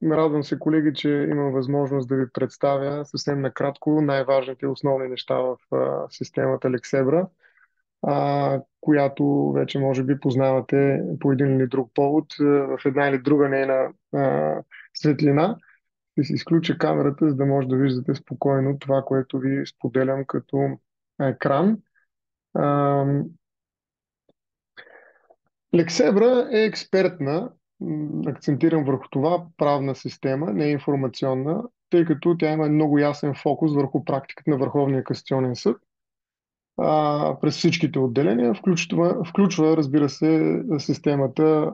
Радвам се, колеги, че имам възможност да ви представя съвсем накратко най-важните основни неща в системата Lexebra, която вече може би познавате по един или друг повод в една или друга нейна светлина. Ще си изключа камерата, за да може да виждате спокойно това, което ви споделям като екран. А, Лексебра е експертна, акцентирам върху това, правна система, не е информационна, тъй като тя има много ясен фокус върху практиката на Върховния касационен съд през всичките отделения, включва, разбира се, системата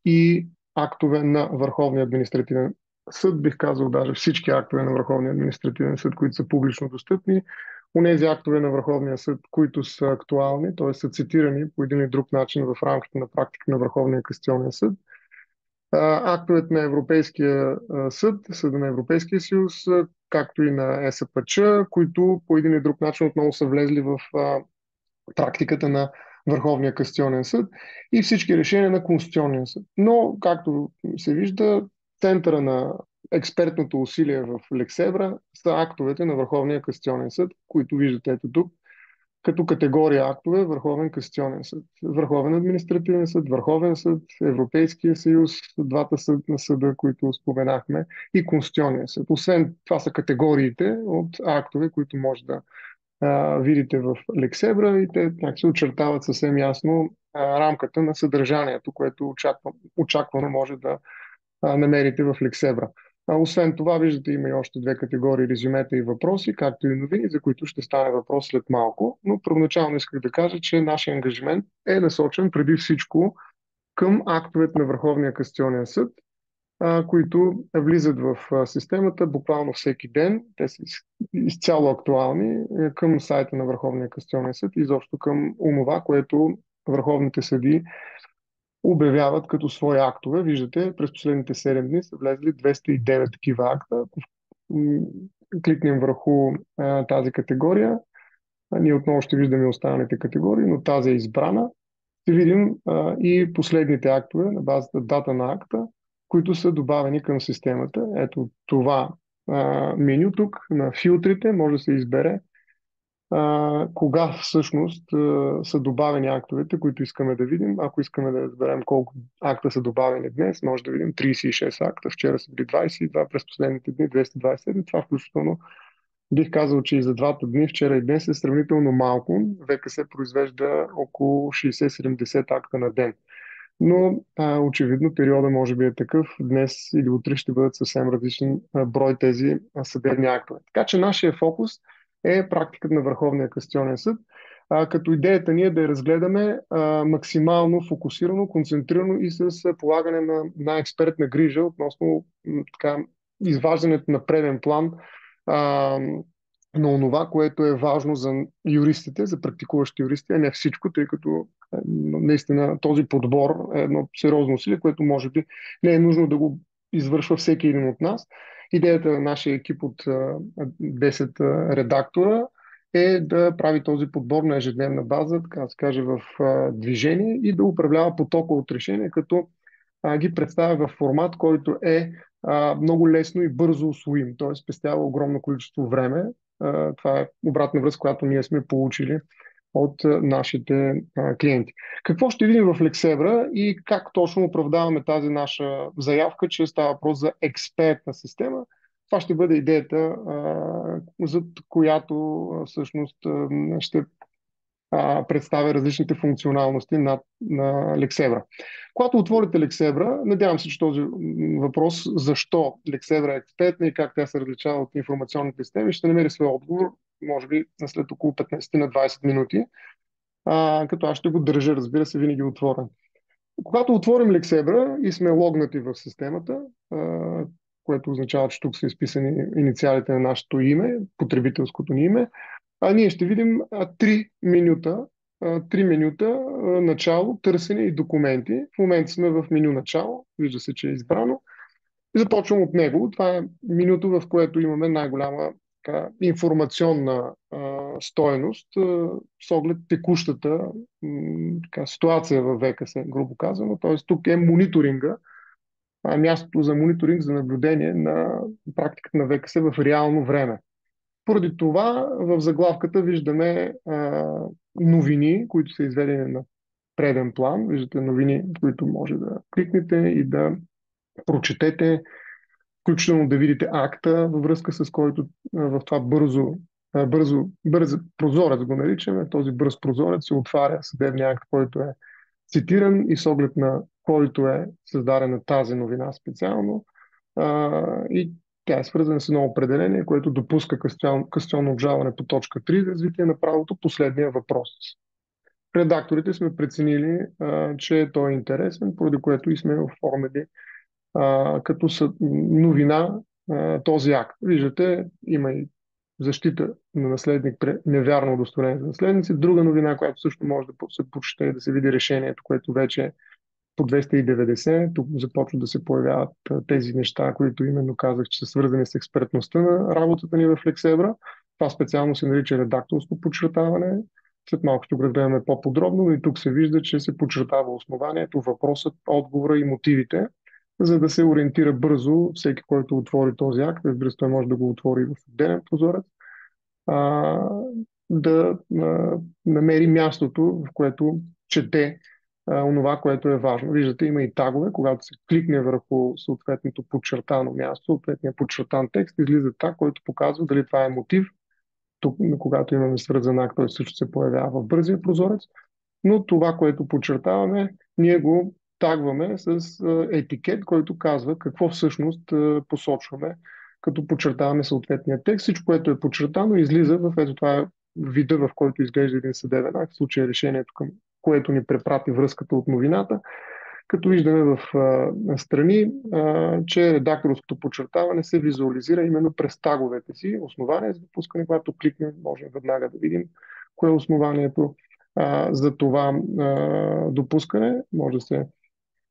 и актове на Върховния административен съд, бих казал даже всички актове на Върховния административен съд, които са публично достъпни, онези актове на Върховния съд, които са актуални, т.е. са цитирани по един или друг начин в рамките на практика на Върховния касационен съд, актовете на Европейския съд, Съда на Европейския съюз, както и на ЕСПЧ, които по един или друг начин отново са влезли в практиката на Върховния касационен съд и всички решения на Конституционния съд. Но, както се вижда, центъра на експертното усилие в Лексебра са актовете на Върховния касационен съд, които виждате ето тук, като категория актове: Върховен касационен съд, Върховен административен съд, Върховен съд, Европейския съюз, двата съд на съда, които споменахме, и Конституционния съд. Освен това са категориите от актове, които може да видите в Лексебра, и те се очертават съвсем ясно рамката на съдържанието, което очаквано може да намерите в Лексебра. Освен това, виждате, има и още две категории: резюмета и въпроси, както и новини, за които ще стане въпрос след малко. Но първоначално исках да кажа, че нашия ангажимент е насочен преди всичко към актовете на Върховния касационен съд, които влизат в системата буквално всеки ден. Те са изцяло актуални към сайта на Върховния касационен съд и изобщо към онова, което върховните съдии обявяват като свои актове. Виждате, през последните 7 дни са влезли 209 такива акта. Ако кликнем върху тази категория, ние отново ще виждаме останалите категории, но тази е избрана. Ще видим и последните актове на базата дата на акта, които са добавени към системата. Ето това меню тук на филтрите може да се избере кога всъщност са добавени актовете, които искаме да видим. Ако искаме да разберем колко акта са добавени днес, може да видим 36 акта, вчера са били 22, през последните дни 227. Това включително бих казал, че и за двата дни, вчера и днес, е сравнително малко. ВКС произвежда около 60-70 акта на ден. Но очевидно периода може би е такъв. Днес или утре ще бъдат съвсем различен брой тези съдебни актове. Така че нашия фокус е практиката на Върховния касационен съд, като идеята ни е да я разгледаме максимално фокусирано, концентрирано и с полагане на експертна грижа относно така, изваждането на преден план а, на онова, което е важно за юристите, за практикуващи юристи, а не всичко, тъй като наистина този подбор е едно сериозно усилие, което може би не е нужно да го извършва всеки един от нас. Идеята на нашия екип от 10 редактора е да прави този подбор на ежедневна база, така да се каже, в движение, и да управлява потока от решения, като ги представя в формат, който е много лесно и бързо усвоим, т.е. спестява огромно количество време. Това е обратна връзка, която ние сме получили от нашите клиенти. Какво ще видим в Lexebra и как точно оправдаваме тази наша заявка, че става въпрос за експертна система? Това ще бъде идеята, за която всъщност ще представя различните функционалности на Lexebra. Когато отворите Lexebra, надявам се, че този въпрос, защо Lexebra е експертна и как тя се различава от информационните системи, ще намери своя отговор, може би след около 15 на 20 минути, като аз ще го държа, разбира се, винаги отворен. Когато отворим Lexebra и сме логнати в системата, което означава, че тук са изписани инициалите на нашето име, потребителското ни име, ние ще видим три менюта: начало, търсене и документи. В момента сме в меню начало, вижда се, че е избрано. Започвам от него. Това е менюто, в което имаме най-голяма информационна стоеност с оглед текущата ситуация в ВКС, грубо казано. Т.е. тук е мониторинга мястото за мониторинг, за наблюдение на практиката на ВКС в реално време. Поради това в заглавката виждаме новини, които са изведени на преден план. Виждате новини, които може да кликнете и да прочетете, включително да видите акта, във връзка с който в това бърз прозорец го наричаме. Този бърз прозорец се отваря съдебния акт, който е цитиран и с оглед на който е създадена тази новина специално. И тя е свързана с едно определение, което допуска касационно обжалване по точка 3 за развитие на правото, последния въпрос. Редакторите сме преценили, че той е интересен, поради което и сме оформили като новина този акт. Виждате, има и защита на наследник при невярно удостоверение за наследници. Друга новина, която също може да се прочете и да се види решението, което вече е по 290. Тук започват да се появяват тези неща, които именно казах, че са свързани с експертността на работата ни в Лексебра. Това специално се нарича редакторско подчертаване. След малко ще го разгледаме по-подробно, но и тук се вижда, че се подчертава основанието, въпросът, отговора и мотивите, за да се ориентира бързо всеки, който отвори този акт. Разбира се, той може да го отвори в отделен прозорец, а, да намери мястото, в което чете онова, което е важно. Виждате, има и тагове, когато се кликне върху съответното подчертано място, съответния подчертан текст, излиза таг, който показва дали това е мотив. Тук, когато имаме свързан акт, той също се появява в бързия прозорец, но това, което подчертаваме, ние го тагваме с етикет, който казва какво всъщност посочваме, като подчертаваме съответния текст. Всичко, което е подчертано, излиза в ето това е вида, в който изглежда един съдебен акт, в случая решението, към което ни препрати връзката от новината, като виждаме в страни, че редакторското подчертаване се визуализира именно през таговете си. Основание за допускане, когато кликнем, можем веднага да видим кое е основанието за това допускане. Може да се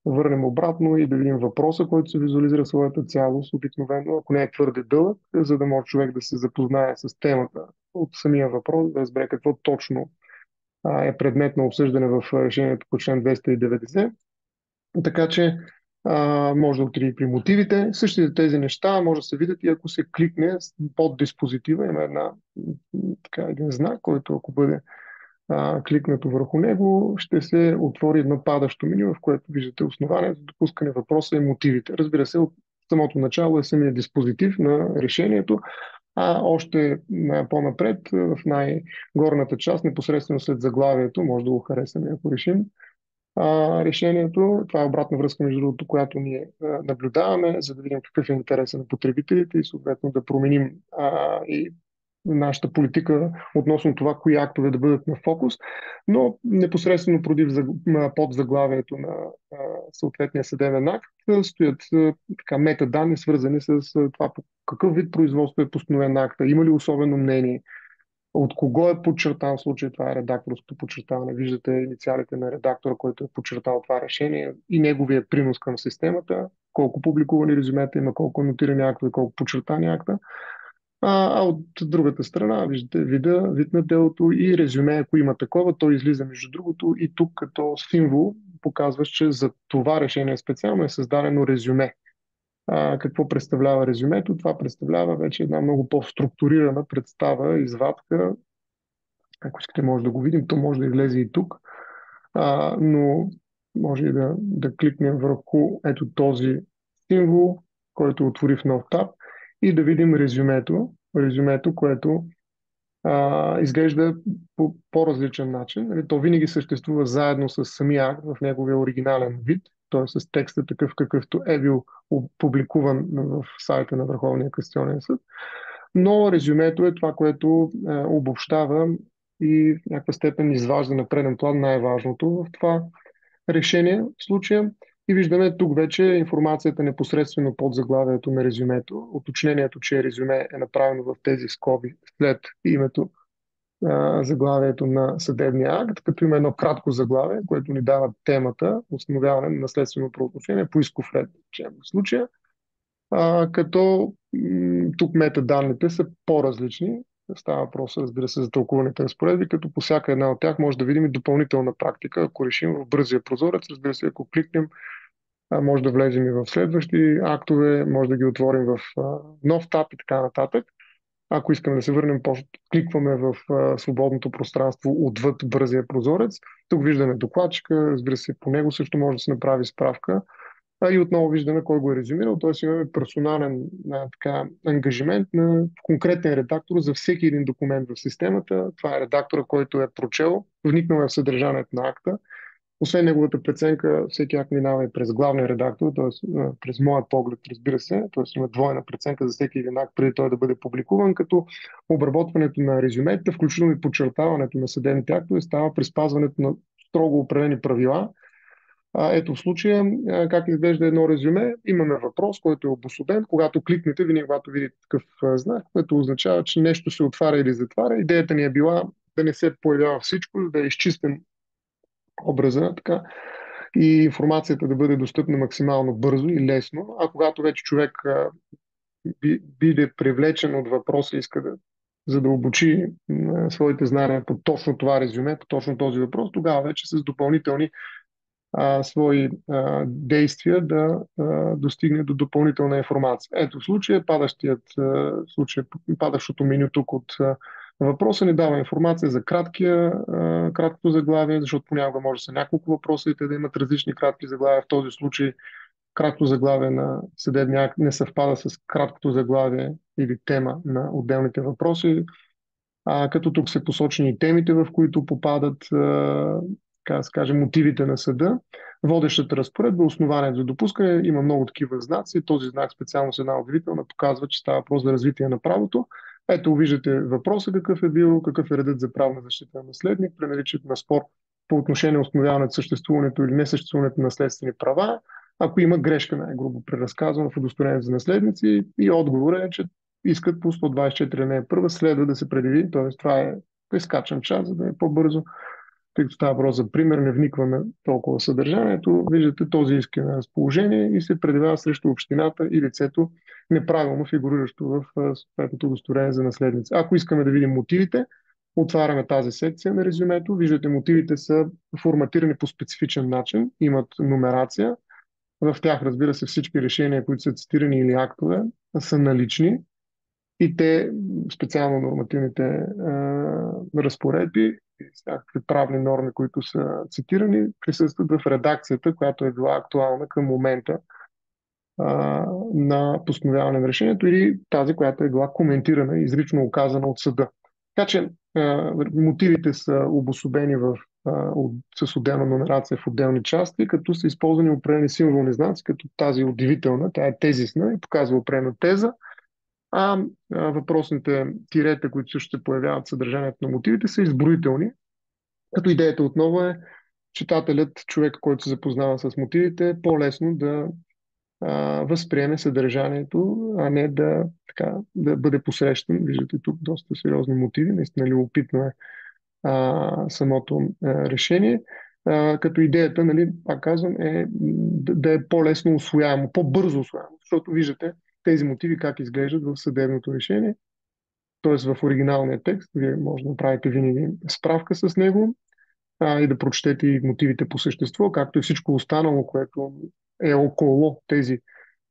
върнем обратно и да видим въпроса, който се визуализира в своята цялост, обикновено, ако не е твърде дълъг, за да може човек да се запознае с темата от самия въпрос, да разбере какво точно е предмет на обсъждане в решението по член 290. Така че може да отиде при мотивите. Същите тези неща може да се видят и ако се кликне под диспозитива. Има един знак, който ако бъде кликнато върху него, ще се отвори едно падащо меню, в което виждате основанието, допускане въпроса и мотивите. Разбира се, от самото начало е самия диспозитив на решението, а още по-напред, в най-горната част, непосредствено след заглавието, може да го харесаме, ако решим, решението. Това е обратна връзка, между другото, която ние наблюдаваме, за да видим какъв е интересът на потребителите и съответно да променим и нашата политика относно това, кои актове да бъдат на фокус, но непосредствено под заглавието на съответния съдебен акт стоят метаданни, свързани с това по какъв вид производство е постановен акта, има ли особено мнение, от кого е подчертан в случай, това е редакторското подчертаване. Виждате инициалите на редактора, който е подчертал това решение и неговия принос към системата, колко публикувани резюмета има, колко нотирани актове, колко подчертани акта. А от другата страна, виждате вид на делото и резюме, ако има такова, то излиза между другото и тук като символ показваш, че за това решение специално е създадено резюме. Какво представлява резюмето? Това представлява вече една много по-структурирана представа, извадка. Ако искате, може да го видим, то може да излезе и тук, но може и да кликнем върху ето този символ, който отвори в нов таб и да видим резюмето, което изглежда по по-различен начин. Нали, то винаги съществува заедно с самия акт в неговия оригинален вид, т.е. с текста такъв какъвто е бил публикуван в сайта на Върховния касационен съд. Но резюмето е това, което обобщава и в някаква степен изважда на преден план най-важното в това решение в случая. И виждаме тук вече информацията непосредствено под заглавието на резюмето. Уточнението, че резюме е направено в тези скоби след името, заглавието на съдебния акт, като има едно кратко заглавие, което ни дава темата установяване на наследствено правоотношение по исков ред, в случая. Като тук метаданните са по-различни. Става въпрос, разбира се, за тълкуваните разпоредби, като по всяка една от тях може да видим и допълнителна практика, ако решим в бързия прозорец. Разбира се, ако кликнем Може да влезем и в следващи актове, може да ги отворим в нов таб и така нататък. Ако искаме да се върнем, кликваме в свободното пространство отвъд бързия прозорец. Тук виждаме докладчика, разбира се, по него също може да се направи справка. И отново виждаме кой го е резюмирал, т.е. имаме персонален ангажимент на конкретен редактор за всеки един документ в системата. Това е редактора, който е прочел, вникнал е в съдържанието на акта. Освен неговата преценка, всеки акт минава и през главния редактор, т.е. през моят поглед, разбира се, т.е. има двойна преценка за всеки един акт преди той да бъде публикуван, като обработването на резюметите, включително и подчертаването на съдебните актове, става при спазването на строго определени правила. Ето в случая как изглежда едно резюме. Имаме въпрос, който е обособен. Когато кликнете, винаги когато видите такъв знак, което означава, че нещо се отваря или затваря. Идеята ни е била да не се появява всичко, да е изчистен образа, така, и информацията да бъде достъпна максимално бързо и лесно. А когато вече човек биде привлечен от въпроса и иска да задълбочи своите знания по точно това резюме, по точно този въпрос, тогава вече с допълнителни свои действия да достигне до допълнителна информация. Ето в случая, падащото меню тук от въпроса ни дава информация за краткото заглавие, защото понякога може да са няколко въпроса и те да имат различни кратки заглавия. В този случай краткото заглавие на съдебния акт не съвпада с краткото заглавие или тема на отделните въпроси, като тук са посочени и темите, в които попадат, така да се каже, мотивите на съда. Водещата разпоредба, основание за допускане, има много такива знаци. Този знак специално с една удивителна показва, че става въпрос за развитие на правото. Ето виждате въпроса какъв е бил, какъв е редът за правна защита на наследник, при наличието на спор по отношение установяването съществуването или несъществуването на наследствени права, ако има грешка, най-грубо преразказано в удостоверение за наследници, и отговор е, че искат по 124 не първа, следва да се предяви, т.е. това е прескачан час, за да е по-бързо, тъй като става въпрос за пример, не вникваме толкова в съдържанието. Виждате, този иск е на разположение и се предявява срещу общината и лицето неправилно фигуриращо в съответното удостоверение за наследници. Ако искаме да видим мотивите, отваряме тази секция на резюмето. Виждате, мотивите са форматирани по специфичен начин, имат нумерация. В тях, разбира се, всички решения, които са цитирани или актове, са налични и те, специално нормативните разпоредби и всякакви правни норми, които са цитирани, присъстват в редакцията, която е била актуална към момента на постановяване на решението или тази, която е била коментирана и изрично оказана от съда. Така че мотивите са обособени с отделна нумерация в отделни части, като са използвани определени символни знаци, като тази удивителна, тя е тезисна и показва определена теза, въпросните тирета, които също се появяват в съдържанието на мотивите, са изброителни, като идеята отново е читателят, човек, който се запознава с мотивите, по-лесно да възприеме съдържанието, а не да бъде посрещан. Виждате тук доста сериозни мотиви, наистина любопитно е самото решение. Като идеята, нали, пак казвам, е да е по-лесно усвояемо, по-бързо усвояемо, защото виждате тези мотиви как изглеждат в съдебното решение, т.е. в оригиналния текст. Вие може да направите винаги справка с него и да прочетете и мотивите по същество, както и всичко останало, което е около тези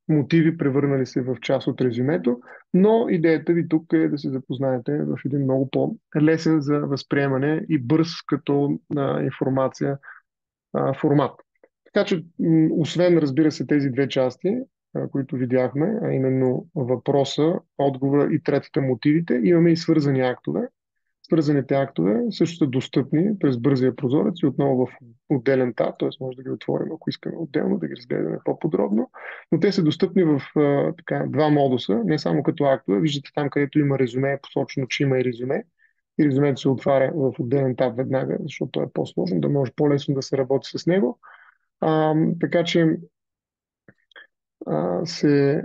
мотиви, превърнали се в част от резюмето, но идеята ви тук е да се запознаете в един много по-лесен за възприемане и бърз като информация формат. Така че, освен, разбира се, тези две части, които видяхме, а именно въпроса, отговора и третата мотивите, имаме и свързани актове. Свързаните актове също са достъпни през бързия прозорец и отново в отделен таб, т.е. може да ги отворим, ако искаме отделно, да ги разгледаме по-подробно, но те са достъпни в два модуса, не само като актове. Виждате там, където има резюме, е посочено, че има и резюме. И резюмето се отваря в отделен таб веднага, защото той е по-сложен, да може по-лесно да се работи с него. Така че се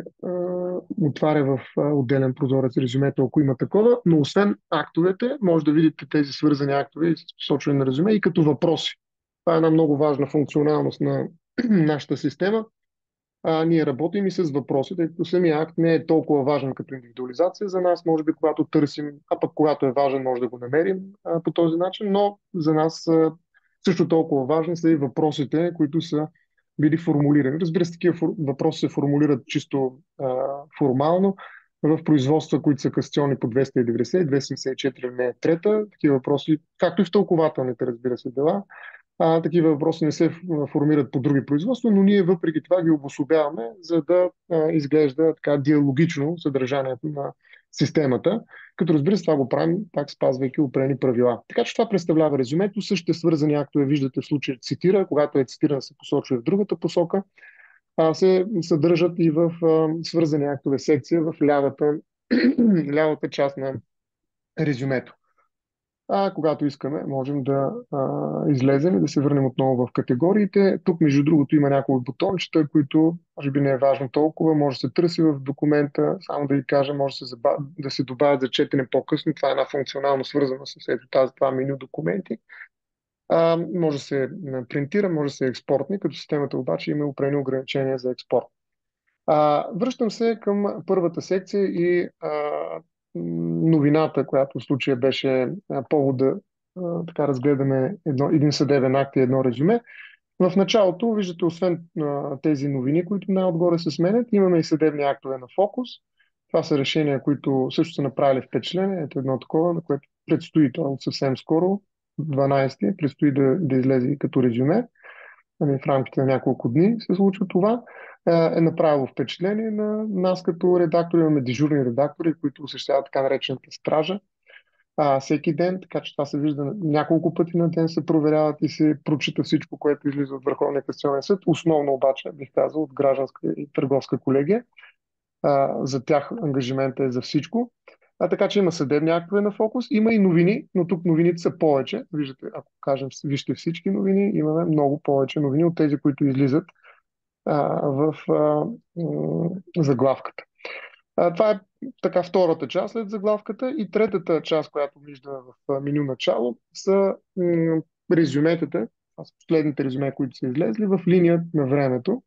отваря в отделен прозорец резюмето, ако има такова, но освен актовете, може да видите тези свързани актове и посочване на резюме и като въпроси. Това е една много важна функционалност на нашата система. Ние работим и с въпроси, тъй като самия акт не е толкова важен като индивидуализация за нас, може би когато търсим, а пък когато е важен, може да го намерим по този начин, но за нас също толкова важни са и въпросите, които са били формулирани. Разбира се, такива въпроси се формулират чисто формално в производства, които са касационни по 290 и 274 алинея 3. Такива въпроси, както и в тълкователните, разбира се, дела, такива въпроси не се формират по други производства, но ние въпреки това ги обособяваме, за да изглежда така диалогично съдържанието на системата, като разбира се това го правим пак спазвайки определени правила. Така че това представлява резюмето. Същите свързани актове виждате в случая цитира, когато е цитиран се посочва в другата посока, се съдържат и в свързани актове секция в лявата част на резюмето. Когато искаме, можем да излезем и да се върнем отново в категориите. Тук, между другото, има няколко бутончета, които може би не е важно толкова. Може да се търси в документа, само да ви кажа, може да се добавят за четене по-късно. Това е една функционално свързана с това меню документи. Може да се принтира, може да се експортни, като системата обаче има определени ограничения за експорт. Връщам се към първата секция и новината, която в случая беше повод да така разгледаме един съдебен акт и едно резюме. В началото, виждате, освен тези новини, които най-отгоре се сменят, имаме и съдебни актове на фокус. Това са решения, които също са направили впечатление. Ето едно такова, на което предстои това съвсем скоро, 12-ти, предстои да излезе като резюме. В рамките на няколко дни се случва това. Е направило впечатление на нас като редактори. Имаме дежурни редактори, които осъществяват така наречената стража всеки ден, така че това се вижда няколко пъти на ден, се проверяват и се прочита всичко, което излиза от Върховния касационен съд. Основно обаче, бих казал, от гражданска и търговска колегия. За тях ангажимента е за всичко. Така че има съдебни актове на фокус, има и новини, но тук новините са повече. Виждате, ако кажем, вижте всички новини, имаме много повече новини от тези, които излизат в заглавката. Това е така втората част след заглавката и третата част, която виждаме в меню начало, са резюметата. Това са последните резюме, които са излезли в линия на времето.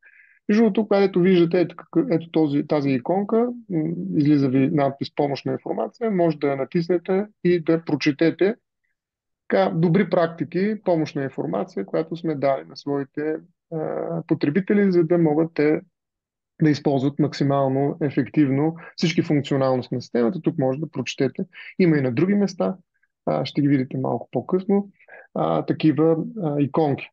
Между другото, където виждате ето тази иконка, излиза ви надпис помощна информация, може да я натиснете и да прочетете добри практики, помощна информация, която сме дали на своите потребители, за да могат те да използват максимално ефективно всички функционалности на системата. Тук може да прочетете. Има и на други места, ще ги видите малко по-късно, такива иконки.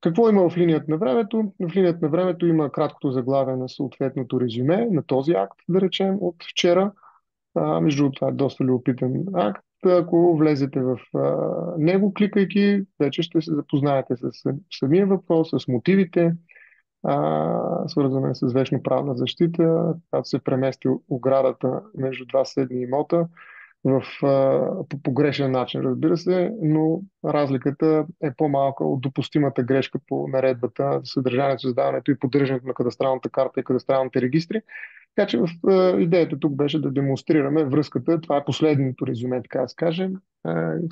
Какво има в линията на времето? В линията на времето има краткото заглавие на съответното резюме, на този акт, да речем, от вчера. Между другото, това е доста любопитен акт. Ако влезете в него, кликайки, вече ще се запознаете с самия въпрос, с мотивите, свързана с вечно правна защита, когато се премести оградата между два съседни имота по погрешен начин, разбира се, но разликата е по-малка от допустимата грешка по наредбата за съдържанието, създаването и поддържането на кадастралната карта и кадастралните регистри. Така че идеята тук беше да демонстрираме връзката. Това е последното резюме, така да се каже,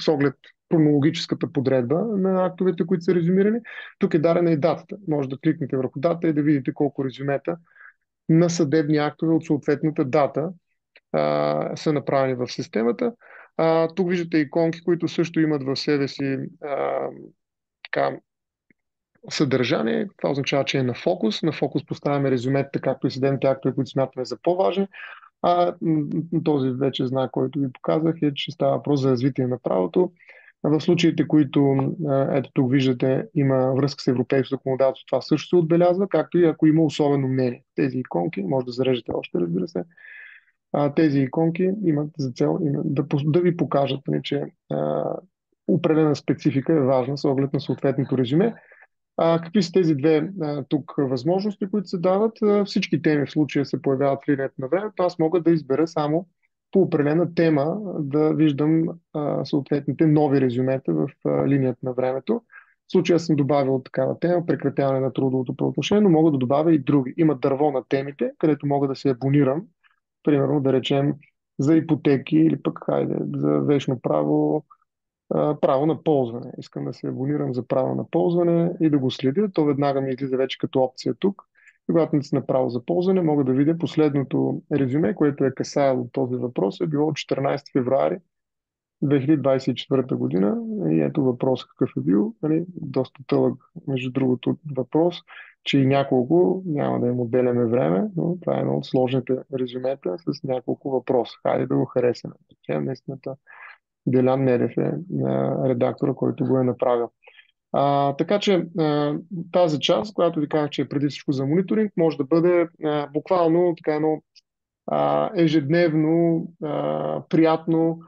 с оглед хронологическата подредба на актовете, които са резюмирани. Тук е дадена и датата. Може да кликнете върху дата и да видите колко резюмета на съдебни актове от съответната дата са направени в системата. Тук виждате иконки, които също имат в себе си така, съдържание. Това означава, че е на фокус. На фокус поставяме резюметата, както и съдебните актове, които смятаме за по-важни. Този вече знак, който ви показах, е, че става въпрос за развитие на правото. В случаите, които ето тук виждате, има връзка с европейското законодателство, това също се отбелязва, както и ако има особено мнение. Тези иконки, може да зарежете още, разбира се. Тези иконки имат за цел да ви покажат, че определена специфика е важна с оглед на съответното резюме. Какви са тези две тук възможности, които се дават? Всички теми в случая се появяват в линията на времето. Аз мога да избера само по определена тема да виждам съответните нови резюмета в линията на времето. В случая съм добавил такава тема, прекратяване на трудовото правоотношение, но мога да добавя и други. Има дърво на темите, където мога да се абонирам, примерно да речем за ипотеки или пък за вечно право, право на ползване. Искам да се абонирам за право на ползване и да го следя. То веднага ми излиза вече като опция тук. Когато не си направо за ползване, мога да видя последното резюме, което е касаело този въпрос. Е било от 14 февруари 2024 година. И ето въпрос какъв е бил. Доста тълъг, между другото, въпрос. че и няколко, няма да им отделяме време, но това е едно от сложните резюмета с няколко въпроса. Хайде да го харесаме. Тя наистина Делян Недев е редактора, който го е направил. Така че тази част, която ви казах, че е преди всичко за мониторинг, може да бъде буквално така едно ежедневно приятно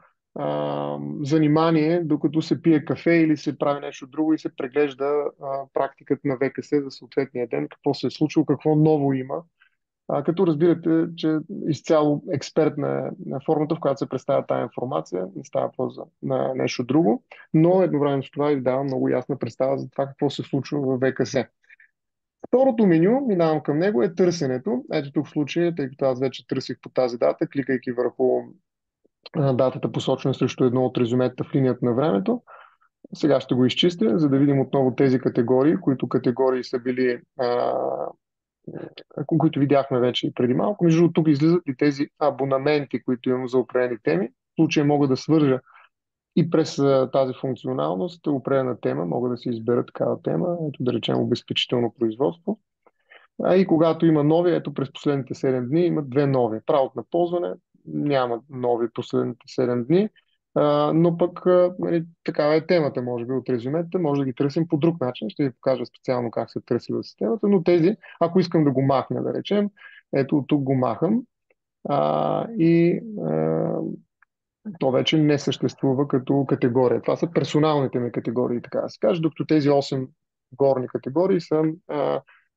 занимание, докато се пие кафе или се прави нещо друго и се преглежда практиката на ВКС за съответния ден, какво се е случило, какво ново има. Като разбирате, че изцяло експертна е формата, в която се представя тази информация, не става въпрос на нещо друго, но едновременно с това ви дава много ясна представа за това какво се случва в ВКС. Второто меню, минавам към него, е търсенето. Ето тук в случая, тъй като аз вече търсих по тази дата, кликайки върху датата посочена срещу едно от резюметата в линията на времето. Сега ще го изчистя, за да видим отново тези категории, които категории са били, които видяхме вече и преди малко. Между другото, тук излизат и тези абонаменти, които имам за определени теми. В случая мога да свържа и през тази функционалност определена тема, мога да си избера такава тема, ето да речем обезпечително производство. И когато има нови, ето през последните 7 дни има две нови. Правото на ползване няма нови последните 7 дни, но пък нали, такава е темата, може би, от резюметата. Може да ги търсим по друг начин. Ще ви покажа специално как се търси в системата, но тези, ако искам да го махна, да речем, ето тук го махам и то вече не съществува като категория. Това са персоналните ми категории, така да се каже, докато тези 8 горни категории са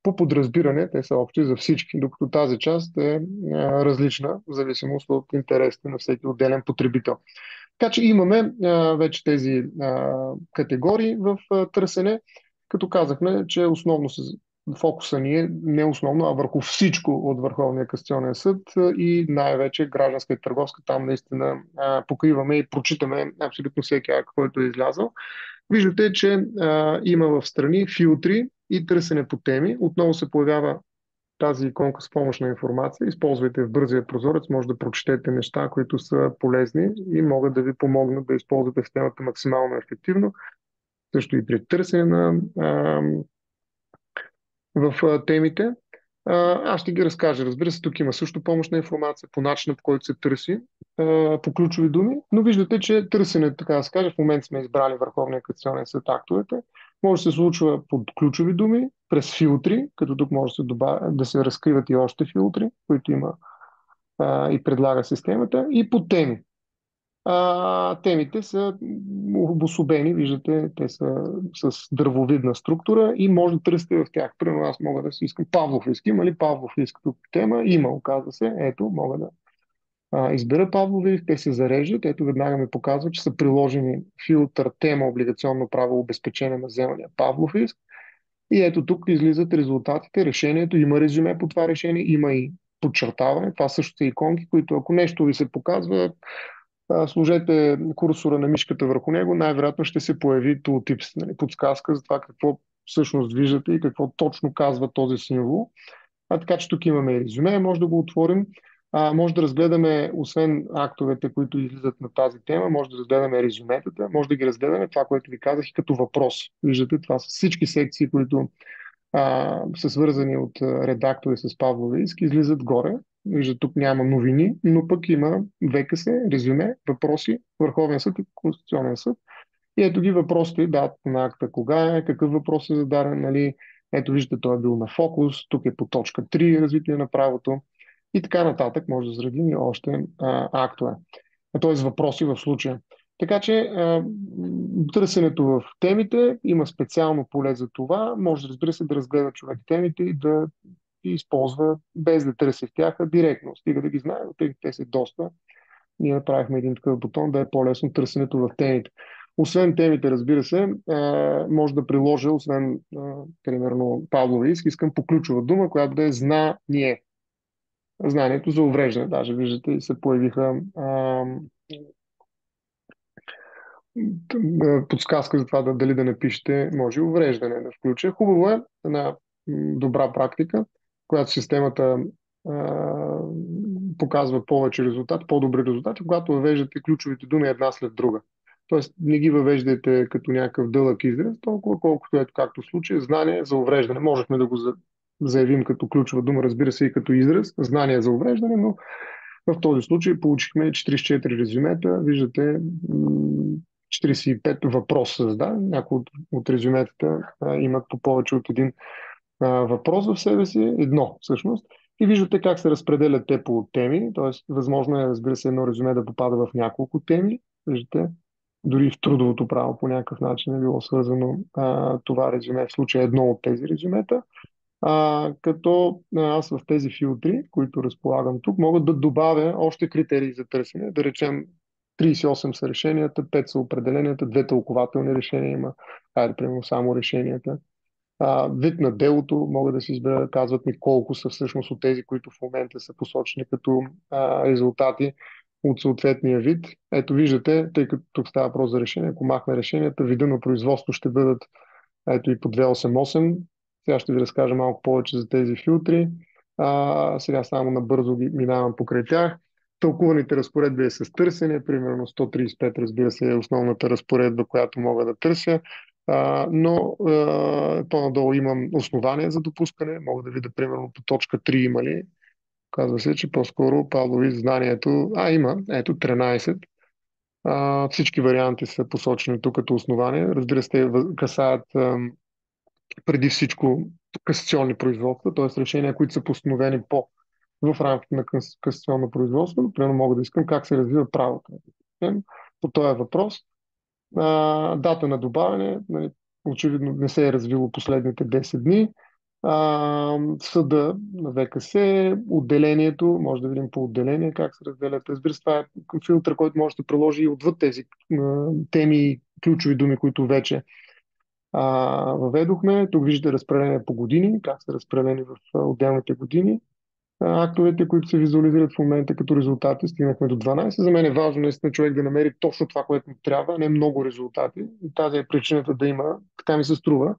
по подразбиране, те са общи за всички, докато тази част е различна в зависимост от интересите на всеки отделен потребител. Така че имаме вече тези категории в търсене, като казахме, че основно фокуса ни е не основно, а върху всичко от Върховния касационен съд и най-вече гражданска и търговска. Там наистина покриваме и прочитаме абсолютно всеки акт, който е излязъл. Виждате, че има в страни филтри и търсене по теми. Отново се появява тази иконка с помощна информация. Използвайте в бързия прозорец, може да прочетете неща, които са полезни и могат да ви помогнат да използвате системата максимално ефективно. Също и при търсене в темите. Аз ще ги разкажа. Разбира се, тук има също помощна информация по начина, по който се търси, по ключови думи, но виждате, че търсенето, така да се каже, в момента сме избрали Върховния касационен съд актовете. Може да се случва под ключови думи, през филтри, като тук може да се разкриват и още филтри, които има и предлага системата, и по теми. Темите са обособени, виждате, те са с дървовидна структура и може да търсите в тях. Примерно аз мога да си искам Павлов иск. Има ли Павлов иск тук тема? Има, оказва се. Ето, мога да избера Павлов иск, те се зареждат. Ето веднага ми показва, че са приложени филтър тема облигационно право обезпечение на вземания Павлов иск. И ето тук излизат резултатите, решението, има резюме по това решение, има и подчертаване. Това също са иконки, които ако нещо ви се показва, сложете курсора на мишката върху него, най-вероятно ще се появи tooltips, нали, подсказка за това какво всъщност виждате и какво точно казва този символ. Така че тук имаме резюме, може да го отворим. Може да разгледаме, освен актовете, които излизат на тази тема, може да разгледаме резюметата, може да ги разгледаме това, което ви казах и като въпрос. Виждате, това са всички секции, които са свързани от редактори с Павлови Иск, излизат горе. Вижда, тук няма новини, но пък има ВКС, резюме, въпроси, Върховен съд и Конституционен съд. И ето ги въпросите, датата на акта, кога е, какъв въпрос е зададен, нали? Ето виждате, той е бил на фокус, тук е по точка 3, развитие на правото и така нататък. Може да заредим и още актове, т.е. въпроси в случая. Така че търсенето в темите има специално поле за това. Може, разбира се, да разгледа човек темите и да ги използва без да търси в тях, а директно. Стига да ги знае, тъй като те са доста. Ние направихме един такъв бутон да е по-лесно търсенето в темите. Освен темите, разбира се, може да приложа, освен, примерно, Павлови иск, искам по ключова дума, която да е знание. Знанието за увреждане. Даже, виждате, се появиха подсказка за това дали да напишете, може и увреждане да включа. Хубаво е една добра практика, която системата показва повече резултати, по-добри резултати, когато въвеждате ключовите думи една след друга. Тоест не ги въвеждате като някакъв дълъг израз, толкова колкото ето както в случая знание за увреждане. Можехме да го заявим като ключова дума, разбира се и като израз, знание за увреждане, но в този случай получихме 44 резюмета. Виждате, 45 въпроса зададени. Някои от резюметата имат по повече от един въпрос в себе си, едно всъщност. И виждате как се разпределят те по теми, т.е. възможно е, разбира се, едно резюме да попада в няколко теми. Виждате, дори в трудовото право по някакъв начин е било свързано това резюме, в случая едно от тези резюмета. Като аз в тези филтри, които разполагам тук, мога да добавя още критерии за търсене. Да речем, 38 са решенията, 5 са определенията, 2 тълкователни решения има, айде, примерно само решенията. Вид на делото мога да си избера, казват ми колко са всъщност от тези, които в момента са посочени като резултати от съответния вид. Ето виждате, тъй като тук става въпрос за решение, ако махна решенията, вида на производство ще бъдат ето и по 288. Сега ще ви разкажа малко повече за тези филтри. Сега само набързо ги минавам покрай тях. Тълкуваните разпоредби е с търсене, примерно 135, разбира се, е основната разпоредба, която мога да търся. Но по-надолу имам основания за допускане. Мога да видя, примерно, по точка 3 има ли. Казва се, че по-скоро Павлови знанието... Има, ето 13. Всички варианти са посочени тук като основания. Разбира се, те касаят преди всичко касационни производства, т.е. решения, които са постановени в рамките на касационно производство. Например, мога да искам как се развива правото. По този въпрос. Дата на добавяне, нали, очевидно не се е развило последните 10 дни. Съда на ВКС, отделението, може да видим по отделение как се разделят. Разбира се, това е филтър, който може да се приложи и отвъд тези теми и ключови думи, които вече въведохме. Тук виждате разпределение по години, как са разпределени в отделните години. Актовете, които се визуализират в момента като резултати, стигнахме до 12. За мен е важно наистина човек да намери точно това, което му трябва, не много резултати. И тази е причината да има, така ми се струва.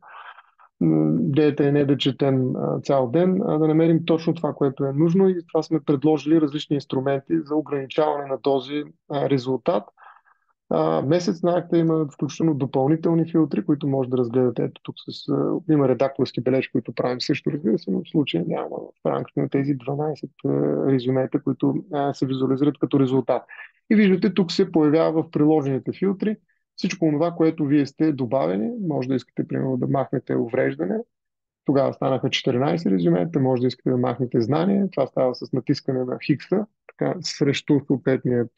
Идеята е не да четем цял ден, а да намерим точно това, което е нужно и това сме предложили различни инструменти за ограничаване на този резултат. Месец на акта има включително допълнителни филтри, които може да разгледате. Ето тук има редакторски бележки, които правим също, разбира се, но в случая няма в рамките на тези 12 резюмета, които се визуализират като резултат. И виждате, тук се появява в приложените филтри всичко това, което вие сте добавени. Може да искате, примерно, да махнете увреждане. Тогава станаха 14 резюмета. Може да искате да махнете знание. Това става с натискане на хикса, така, срещу съответният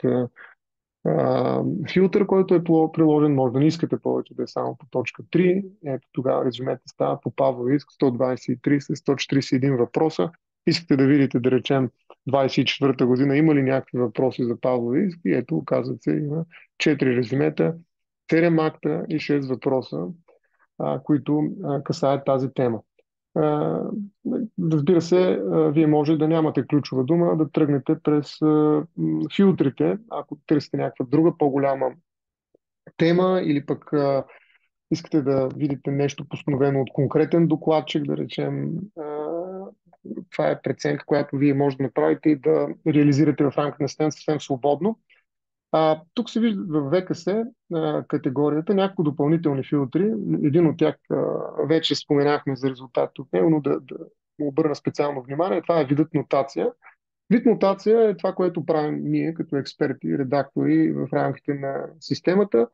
филтър, който е приложен, може да не искате повече да е само по точка 3. Ето тогава резюмета става по Павлов иск 123 с 141 въпроса. Искате да видите, да речем, 24-та година има ли някакви въпроси за Павлов иск и ето, оказват се, има 4 резюмета, 7 акта и 6 въпроса, които касаят тази тема. А, Разбира се, вие може да нямате ключова дума, да тръгнете през филтрите, ако търсите някаква друга по-голяма тема или пък искате да видите нещо постановено от конкретен докладчик, да речем, това е преценка, която вие може да направите и да реализирате в рамките на системата съвсем свободно. Тук се вижда в ВКС категорията няколко допълнителни филтри. Един от тях вече споменахме за резултат от него, но да му обърна специално внимание. Това е видът нотация. Вид нотация е това, което правим ние като експерти, редактори в рамките на системата.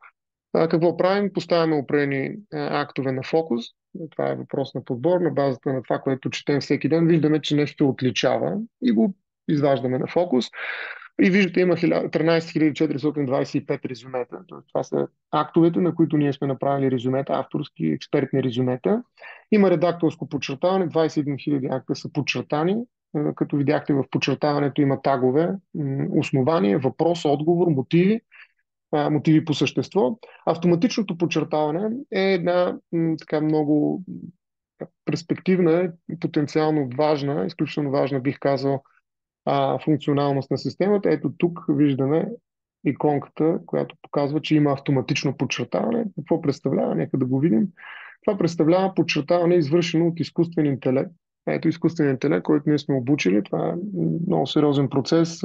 Какво правим? Поставяме определени актове на фокус. Това е въпрос на подбор. На базата на това, което четем всеки ден, виждаме, че нещо отличава и го изваждаме на фокус. И виждате, има 13 425 резюмета. Това са актовете, на които ние сме направили резюмета, авторски експертни резюмета. Има редакторско подчертаване, 21 000 акта са подчертани. Като видяхте в подчертаването има тагове, основание, въпрос, отговор, мотиви по същество. Автоматичното подчертаване е една така много перспективна, потенциално важна, изключително важна, бих казал, функционалност на системата. Ето тук виждаме иконката, която показва, че има автоматично подчертаване. Какво представлява? Нека да го видим. Това представлява подчертаване, извършено от изкуствен интелект. Ето изкуствен интелект, който ние сме обучили. Това е много сериозен процес,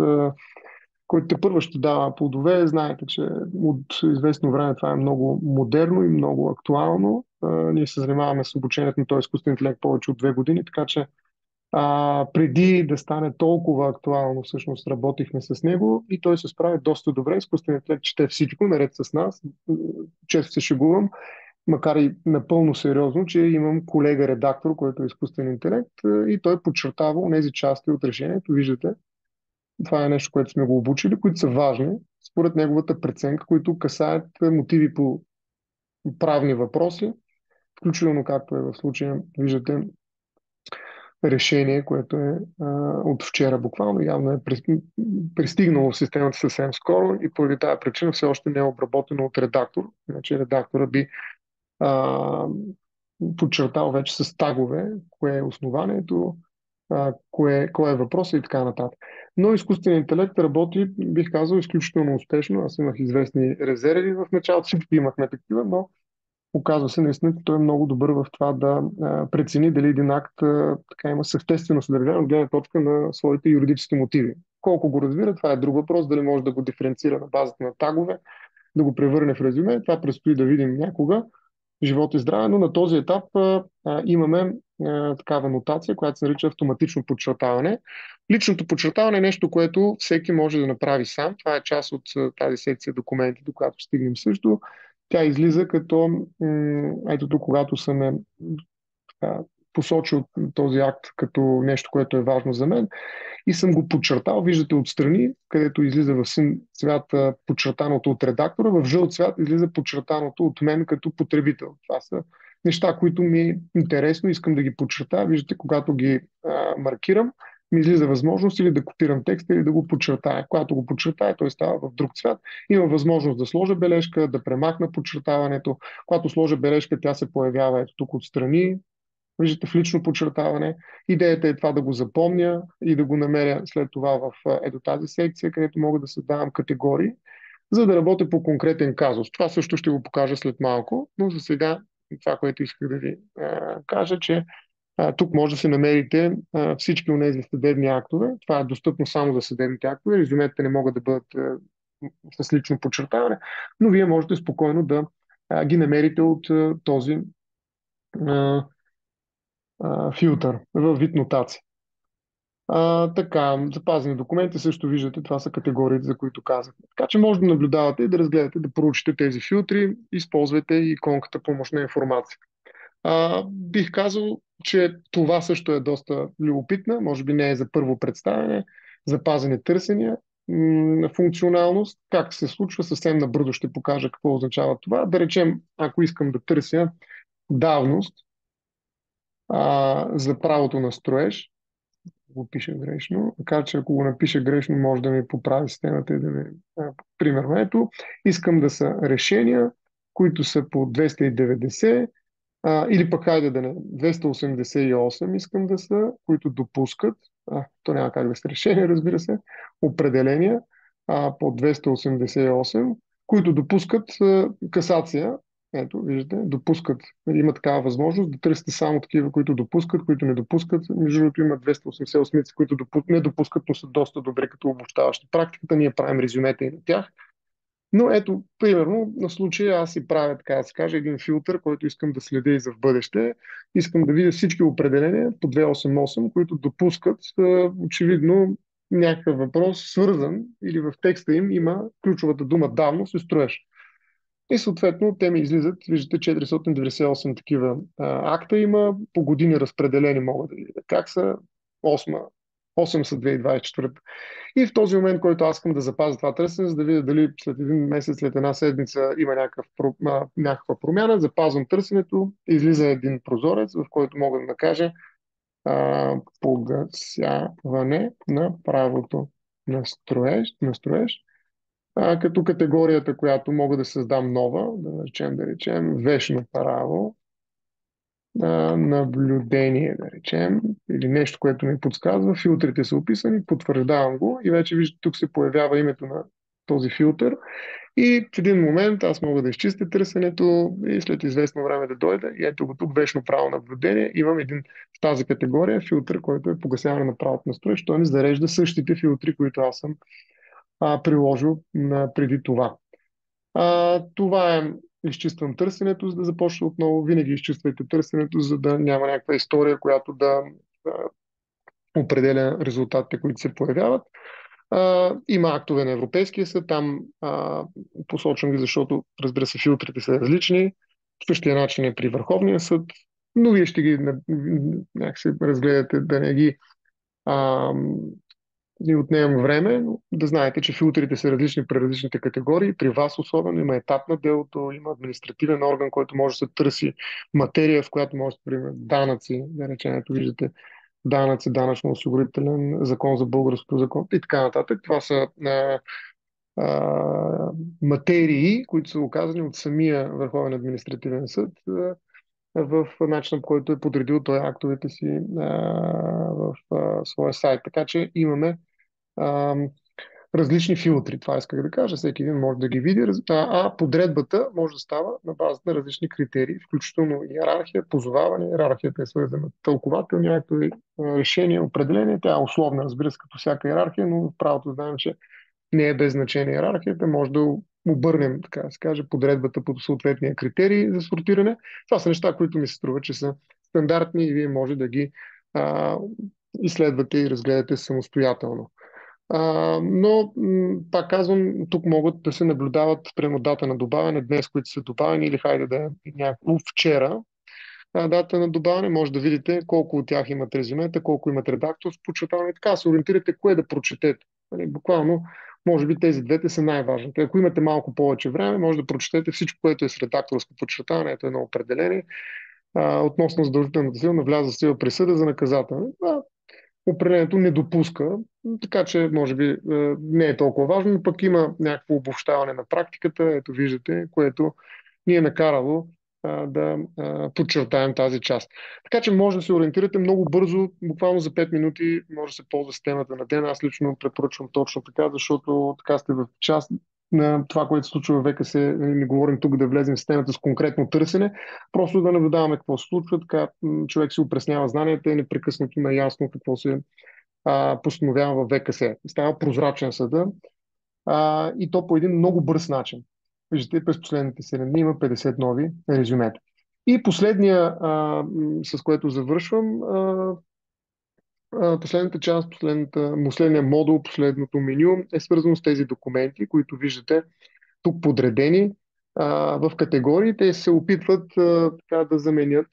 който тепърва ще дава плодове. Знаете, че от известно време това е много модерно и много актуално. Ние се занимаваме с обучението на този изкуствен интелект повече от 2 години, така че преди да стане толкова актуално, всъщност работихме с него и той се справи доста добре. Изкуственият интелект чете всичко, наред с нас. Често се шегувам, макар и напълно сериозно, че имам колега-редактор, който е изкуствен интелект и той подчертава тези части от решението. Виждате, това е нещо, което сме го обучили, които са важни, според неговата преценка, които касаят мотиви по правни въпроси, включително както е в случая, виждате, решение, което е от вчера буквално, явно е пристигнало в системата съвсем скоро и поради тази причина все още не е обработено от редактор. Значи редактора би а, подчертал вече с тагове, кое е основанието, кой е въпросът и така нататък. Но изкуственият интелект работи, бих казал, изключително успешно. Аз имах известни резерви в началото, всички имахме такива, но оказва се наистина, че той е много добър в това да прецени дали един акт така има съществено съдържание от гледна точка на своите юридически мотиви. Колко го разбира, това е друг въпрос, дали може да го диференцира на базата на тагове, да го превърне в резюме. Това предстои да видим някога. Живот и здраве, но на този етап имаме такава нотация, която се нарича автоматично подчертаване. Личното подчертаване е нещо, което всеки може да направи сам. Това е част от тази секция документи, до която стигнем също. Тя излиза като, ето тук, когато съм посочил този акт като нещо, което е важно за мен и съм го подчертал. Виждате отстрани, където излиза в син цвят подчертаното от редактора, в жълт цвят излиза подчертаното от мен като потребител. Това са неща, които ми е интересно, искам да ги подчертая. Виждате, когато ги маркирам, ми излиза възможност или да копирам текста, или да го подчертая. Когато го подчертая, той става в друг цвят. Има възможност да сложа бележка, да премахна подчертаването. Когато сложа бележка, тя се появява ето тук отстрани. Виждате в лично подчертаване. Идеята е това да го запомня и да го намеря след това в ето тази секция, където мога да създавам категории, за да работя по конкретен казус. Това също ще го покажа след малко, но за сега това, което исках да ви кажа, че тук може да се намерите всички от тези съдебни актове. Това е достъпно само за съдебните актове. Резюметите не могат да бъдат с лично подчертаване, но вие можете спокойно да ги намерите от този филтър в вид нотация. Така, запазени документи също виждате, това са категориите, за които казах. Така че може да наблюдавате и да разгледате, да проучите тези филтри, използвайте и иконката помощна информация. Бих казал, че това също е доста любопитна, може би не е за първо представяне, запазени търсения, функционалност, как се случва, съвсем набързо ще покажа какво означава това. Да речем, ако искам да търся давност за правото на строеж, го пиша грешно, така че ако го напиша грешно, може да ми поправи системата и да ми... Примерно, ето, искам да са решения, които са по 290, или пък хайде да не, 288 искам да са, които допускат, то няма как да са решения, разбира се, определения по 288, които допускат касация. Ето, виждате, допускат, има такава възможност да търсите само такива, които допускат, които не допускат. Между другото има 288, които не допускат, но са доста добре като обобщаващи практиката. Ние правим резюмета и на тях. Но ето, примерно, на случая аз си правя, така да се каже, един филтър, който искам да следя и за в бъдеще. Искам да видя всички определения по 288, които допускат очевидно някакъв въпрос, свързан или в текста им има ключовата дума давност и строеж. И съответно те ми излизат, виждате, 498 такива акта има, по години разпределени могат да видя как са, 8 са 2024. И в този момент, който аз искам да запазя това търсене, за да видя дали след един месец, след една седмица има някаква промяна, запазвам търсенето, излиза един прозорец, в който мога да накажа погасяване на правото на строеж, като категорията, която мога да създам нова, да речем вечно право на наблюдение, да речем, или нещо, което ми подсказва. Филтрите са описани, потвърждавам го и вече виждате, тук се появява името на този филтър. И в един момент аз мога да изчистя търсенето и след известно време да дойда. И ето го тук, вечно право на наблюдение. Имам един в тази категория филтър, който е погасяване на правото на строеж. Той ми зарежда същите филтри, които аз съм приложил преди това. Това е изчиствам търсенето, за да започна отново. Винаги изчиствайте търсенето, за да няма някаква история, която да определя резултатите, които се появяват. Има актове на Европейския съд, там посочвам ги, защото, разбира се, филтрите са различни. В същия начин е при Върховния съд, но вие ще ги някакси разгледате, да не ги а, ни отнемам време, но да знаете, че филтрите са различни при различните категории. При вас особено има етап на делото, има административен орган, който може да се търси материя, в която може да приеме данъци, да речем, ето виждате, данъци, данъчно-осигурителен закон за българското закон и така нататък. Това са материи, които са оказани от самия Върховен административен съд в начина, по който е подредил той актовете си в своя сайт. Така че имаме а, различни филтри. Това исках да кажа. Всеки един може да ги види. А подредбата може да става на базата на различни критерии, включително иерархия, позоваване. Иерархията е свързана с тълкователни актове, решения, определения. Тя е условна, разбира се, като всяка иерархия, но в правото знаем, че не е без значение иерархията. Може да обърнем, така да се каже, подредбата по съответния критерий за сортиране. Това са неща, които ми се струва, че са стандартни и вие може да ги а, изследвате и разгледате самостоятелно. Но, пак казвам, тук могат да се наблюдават прямо дата на добавяне, днес, които са добавени, или хайде да е някакво вчера дата на добавяне. Може да видите колко от тях имат резюмета, колко имат редакторско подчертаване и така се ориентирате кое да прочетете. Нали, буквално, може би тези двете са най-важните. Ако имате малко повече време, може да прочетете всичко, което е с редакторско подчертаване, ето едно определение, относно задължителната сила на вляза в сила присъда за наказателно. Определението не допуска, така че може би не е толкова важно, но пък има някакво обобщаване на практиката, ето виждате, което ни е накарало да подчертаем тази част. Така че може да се ориентирате много бързо, буквално за 5 минути може да се ползва системата на ден. Аз лично препоръчвам точно така, защото така сте в част на това, което се случва в ВКС. Не говорим тук да влезем в системата с конкретно търсене, просто да наблюдаваме какво се случва, така човек си упреснява знанията и непрекъснато наясно какво се постановява в ВКС. Става прозрачен съда и то по един много бърз начин. Виждате, през последните 7 дни има 50 нови резюмета. И последния, с което завършвам, последната част, последния модул, последното меню е свързано с тези документи, които виждате тук подредени в категории. Те се опитват така да заменят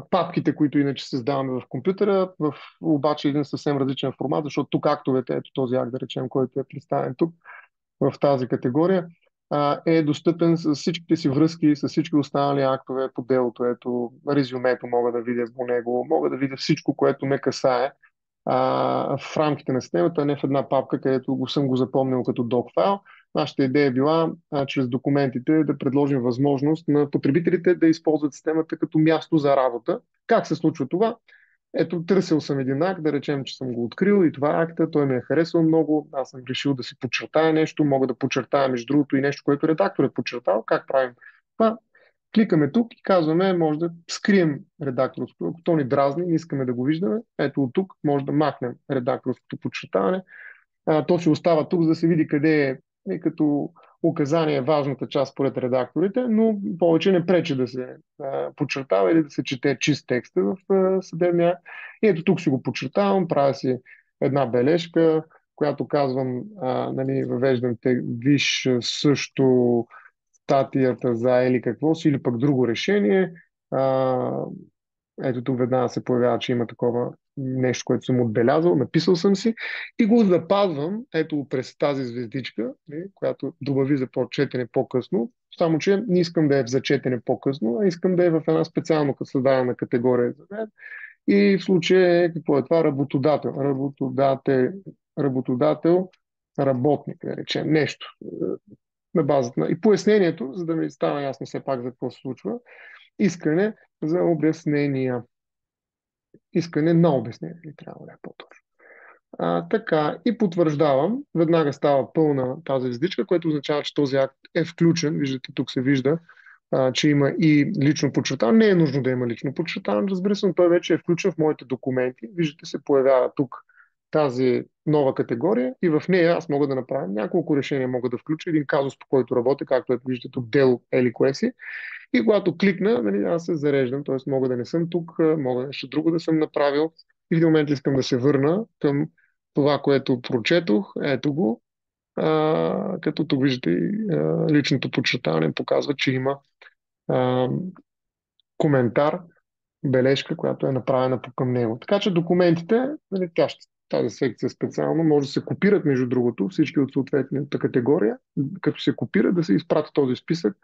папките, които иначе създаваме в компютъра, в обаче един съвсем различен формат, защото тук актовете, ето този акт, да речем, който е представен тук в тази категория, е достъпен с всичките си връзки, с всички останали актове по делото. Ето, резюмето мога да видя по него, мога да видя всичко, което ме касае в рамките на системата, а не в една папка, където съм го запомнил като док файл. Нашата идея е била чрез документите да предложим възможност на потребителите да използват системата като място за работа. Как се случва това? Ето, търсил съм един акт, да речем, че съм го открил и това акта, той ми е харесал много, аз съм решил да си подчертая нещо, мога да подчертая между другото и нещо, което редактор е подчертал. Как правим това? Кликаме тук и казваме, може да скрием редакторското. Ако то ни дразни, не искаме да го виждаме, ето от тук може да махнем редакторското подчертаване. То си остава тук, за да се види къде е като указание важната част според редакторите, но повече не пречи да се подчертава или да се чете чист текста в съдебния. И ето тук си го подчертавам, правя си една бележка, която казвам, нали, въвеждам те, виж също статията за или какво си, или пък друго решение. А, ето тук веднага се появява, че има такова нещо, което съм отбелязал, написал съм си и го запазвам, ето през тази звездичка, която добави за по-четене по-късно, само че не искам да е за четене по-късно, а искам да е в една специално създадена категория за мен. И в случая е, какво е това? Работодател. Работодател, работник, да речем, нещо на базата на... И пояснението, за да ми става ясно все пак за какво се случва, искане за обяснения. Искане на обяснение, ли трябва да е по-точно. Така, и потвърждавам, веднага става пълна тази звездичка, което означава, че този акт е включен. Виждате, тук се вижда, че има и лично подчертаване. Не е нужно да има лично подчертаване, разбира се, но той вече е включен в моите документи. Виждате, се появява тук тази нова категория и в нея аз мога да направя няколко решения, мога да включа един казус, по който работя, както ето виждате тук, дело Ели кое си. И когато кликна, нали, аз се зареждам, т.е. мога да не съм тук, мога нещо друго да съм направил. И в един момент искам да се върна към това, което прочетох. Ето го. Като тук виждате, личното подчертаване показва, че има а, коментар, бележка, която е направена към него. Така че документите, нали, тази секция специално, може да се копират, между другото, всички от съответната категория, като се копира, да се изпрати този списък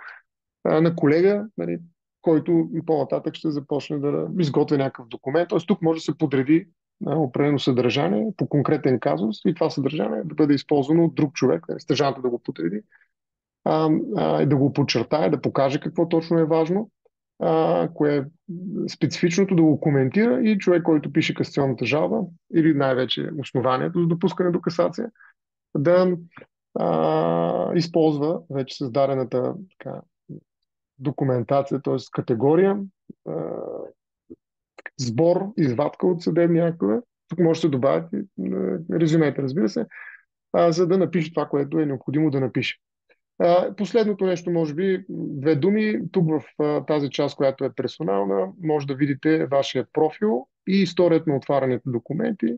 на колега, нали, който и по-нататък ще започне да изготвя някакъв документ. Т.е. тук може да се подреди определено съдържание по конкретен казус и това съдържание да бъде използвано от друг човек, стажанта да го подреди, да го подчертае, да покаже какво точно е важно, кое е специфичното, да го коментира и човек, който пише касационната жалба или най-вече основанието за допускане до касация, да използва вече създадената така, документация, т.е. категория, а, сбор, извадка от съдебни актове. Тук може да се добавят и резюмета, разбира се, за да напише това, което е необходимо да напише. Последното нещо, може би, две думи. Тук в тази част, която е персонална, може да видите вашия профил и историята на отварянето документи.